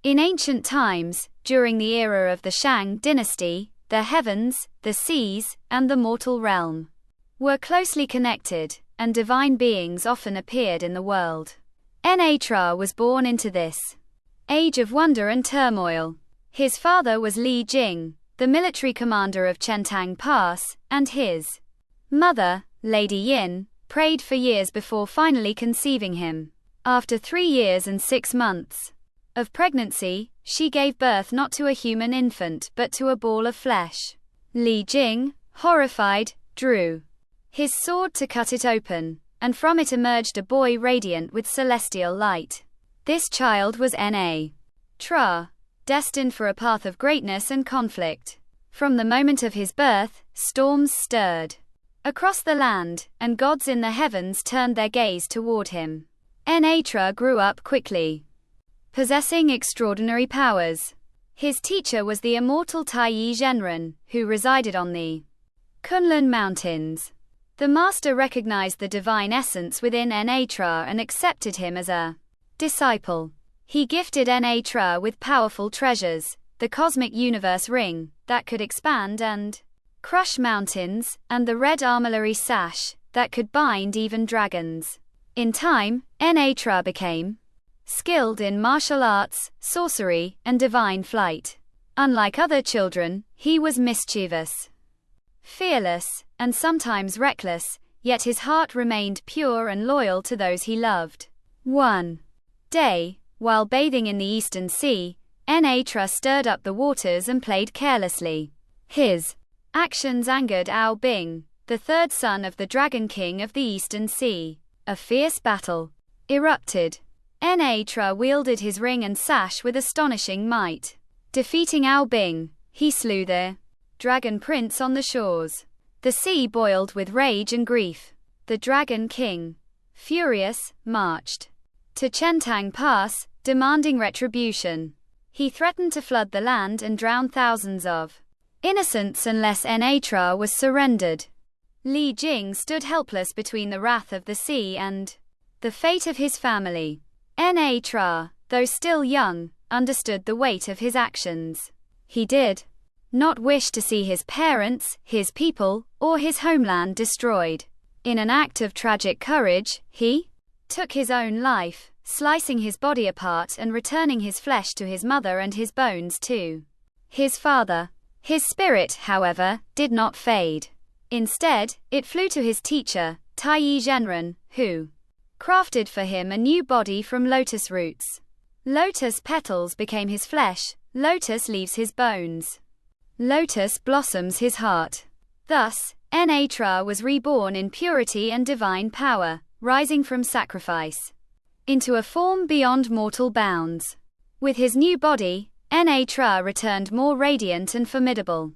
In ancient times, during the era of the Shang dynasty, the heavens, the seas, and the mortal realm were closely connected, and divine beings often appeared in the world. Nezha was born into this age of wonder and turmoil. His father was Li Jing, the military commander of Chentang Pass, and his mother, Lady Yin, prayed for years before finally conceiving him. After 3 years and 6 months of pregnancy, she gave birth not to a human infant but to a ball of flesh. Li Jing, horrified, drew his sword to cut it open, and from it emerged a boy radiant with celestial light. This child was Nezha, destined for a path of greatness and conflict. From the moment of his birth, storms stirred across the land, and gods in the heavens turned their gaze toward him. Nezha grew up quickly, possessing extraordinary powers. His teacher was the immortal Taoism, who resided on the Kunlun Mountains. The master recognized the divine essence within Nezha and accepted him as a disciple. He gifted Nezha with powerful treasures, the cosmic universe ring, that could expand and crush mountains, and the red armillary sash, that could bind even dragons. In time, Nezha became skilled in martial arts, sorcery, and divine flight. Unlike other children, he was mischievous, fearless, and sometimes reckless, yet his heart remained pure and loyal to those he loved. One day, while bathing in the Eastern Sea, Nezha stirred up the waters and played carelessly. His actions angered Ao Bing, the third son of the Dragon King of the Eastern Sea. A fierce battle erupted. Nezha wielded his ring and sash with astonishing might. Defeating Ao Bing, he slew the Dragon Prince on the shores. The sea boiled with rage and grief. The Dragon King, furious, marched to Chentang Pass, demanding retribution. He threatened to flood the land and drown thousands of innocents unless Nezha was surrendered. Li Jing stood helpless between the wrath of the sea and the fate of his family. Nezha, though still young, understood the weight of his actions. He did not wish to see his parents, his people, or his homeland destroyed. In an act of tragic courage, he took his own life, slicing his body apart and returning his flesh to his mother and his bones to his father. His spirit, however, did not fade. Instead, it flew to his teacher, Taoism, who crafted for him a new body from lotus roots. Lotus petals became his flesh, lotus leaves his bones, lotus blossoms his heart. Thus, Nezha was reborn in purity and divine power, rising from sacrifice into a form beyond mortal bounds. With his new body, Nezha returned more radiant and formidable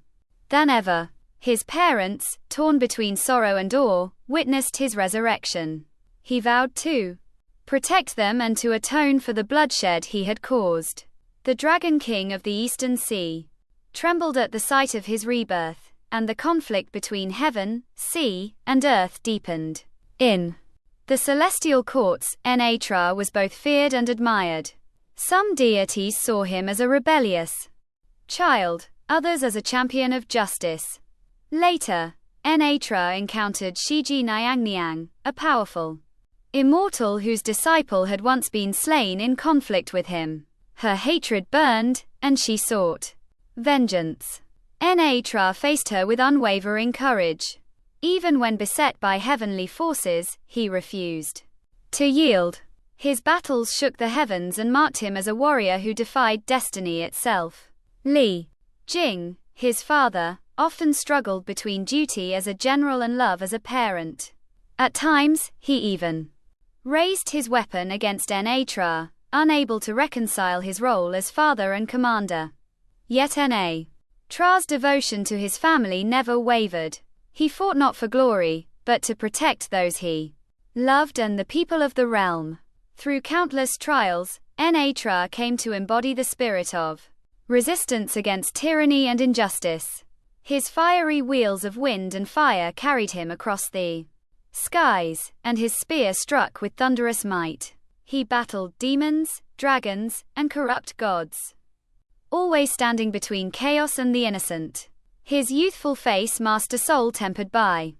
than ever. His parents, torn between sorrow and awe, witnessed his resurrection. He vowed to protect them and to atone for the bloodshed he had caused. The Dragon King of the Eastern Sea trembled at the sight of his rebirth, and the conflict between heaven, sea, and earth deepened. In the celestial courts, Nezha was both feared and admired. Some deities saw him as a rebellious child, others as a champion of justice. Later, Nezha encountered Shiji Nyangnyang, a powerful immortal whose disciple had once been slain in conflict with him. Her hatred burned, and she sought vengeance. Nezha faced her with unwavering courage. Even when beset by heavenly forces, he refused to yield. His battles shook the heavens and marked him as a warrior who defied destiny itself. Li Jing, his father, often struggled between duty as a general and love as a parent. At times, he even raised his weapon against Nezha, unable to reconcile his role as father and commander. Yet Nezha's devotion to his family never wavered. He fought not for glory, but to protect those he loved and the people of the realm. Through countless trials, Nezha came to embody the spirit of resistance against tyranny and injustice. His fiery wheels of wind and fire carried him across the skies, and his spear struck with thunderous might. He battled demons, dragons, and corrupt gods, always standing between chaos and the innocent. His youthful face masked a soul tempered by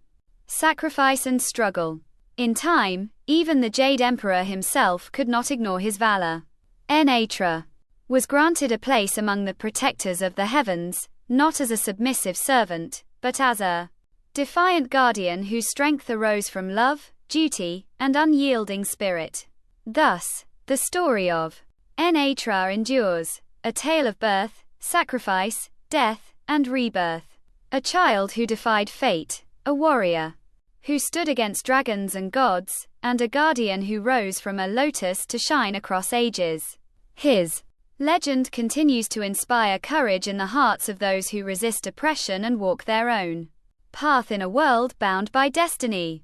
sacrifice and struggle. In time, even the Jade Emperor himself could not ignore his valor. Nezha was granted a place among the protectors of the heavens, not as a submissive servant, but as a defiant guardian whose strength arose from love, duty, and unyielding spirit. Thus, the story of Nezha endures, a tale of birth, sacrifice, death, and rebirth. A child who defied fate, a warrior who stood against dragons and gods, and a guardian who rose from a lotus to shine across ages. His legend continues to inspire courage in the hearts of those who resist oppression and walk their own path in a world bound by destiny.